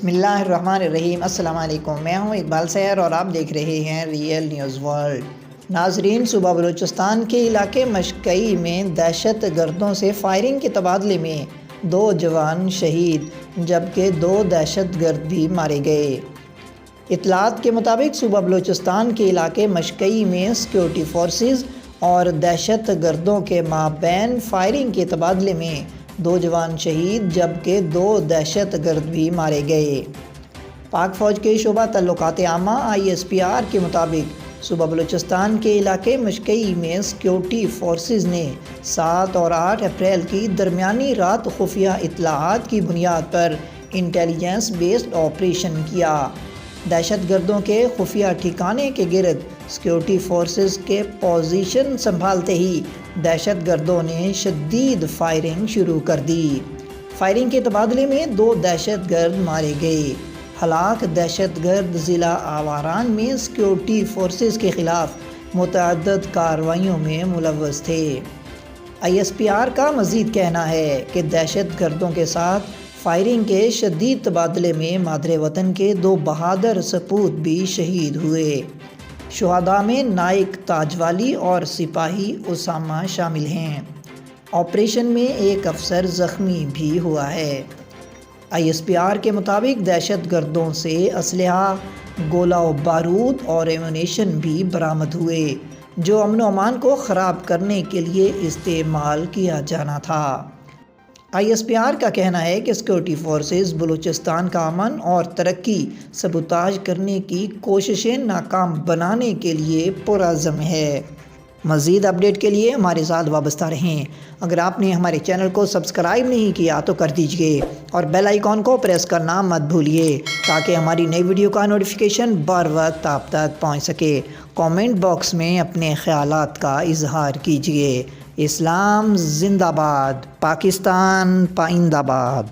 بسم اللہ الرحمن الرحیم۔ السلام علیکم، میں ہوں اقبال سیر اور آپ دیکھ رہے ہیں ریئل نیوز ورلڈ۔ ناظرین، صوبہ بلوچستان کے علاقے مشکئی میں دہشت گردوں سے فائرنگ کے تبادلے میں 2 جوان شہید جبکہ 2 دہشت گرد بھی مارے گئے۔ اطلاعات کے مطابق صوبہ بلوچستان کے علاقے مشکئی میں سیکورٹی فورسز اور دہشت گردوں کے مابین فائرنگ کے تبادلے میں 2 جوان شہید جبکہ 2 دہشت گرد بھی مارے گئے۔ پاک فوج کے شعبہ تعلقات عامہ ISPR کے مطابق صوبہ بلوچستان کے علاقے مشکئی میں سیکورٹی فورسز نے 7 اور 8 اپریل کی درمیانی رات خفیہ اطلاعات کی بنیاد پر انٹیلیجنس بیسڈ آپریشن کیا۔ دہشت گردوں کے خفیہ ٹھکانے کے گرد سیکورٹی فورسز کے پوزیشن سنبھالتے ہی دہشت گردوں نے شدید فائرنگ شروع کر دی۔ فائرنگ کے تبادلے میں 2 دہشت گرد مارے گئے۔ ہلاک دہشت گرد ضلع آواران میں سیکورٹی فورسز کے خلاف متعدد کارروائیوں میں ملوث تھے۔ ISPR کا مزید کہنا ہے کہ دہشت گردوں کے ساتھ فائرنگ کے شدید تبادلے میں مادر وطن کے 2 بہادر سپوت بھی شہید ہوئے۔ شہداء میں نائک تاج والی اور سپاہی اسامہ شامل ہیں۔ آپریشن میں 1 افسر زخمی بھی ہوا ہے۔ ISPR کے مطابق دہشت گردوں سے اسلحہ، گولہ و بارود اور ایمونیشن بھی برآمد ہوئے جو امن و امان کو خراب کرنے کے لیے استعمال کیا جانا تھا۔ ISPR کا کہنا ہے کہ سیکورٹی فورسز بلوچستان کا امن اور ترقی سبوتاژ کرنے کی کوششیں ناکام بنانے کے لیے پرعزم ہے۔ مزید اپڈیٹ کے لیے ہمارے ساتھ وابستہ رہیں۔ اگر آپ نے ہمارے چینل کو سبسکرائب نہیں کیا تو کر دیجئے اور بیل آئیکن کو پریس کرنا مت بھولیے تاکہ ہماری نئی ویڈیو کا نوٹیفیکیشن بر وقت آپ تک پہنچ سکے۔ کامنٹ باکس میں اپنے خیالات کا اظہار کیجئے۔ اسلام زندہ باد، پاکستان پائندہ باد۔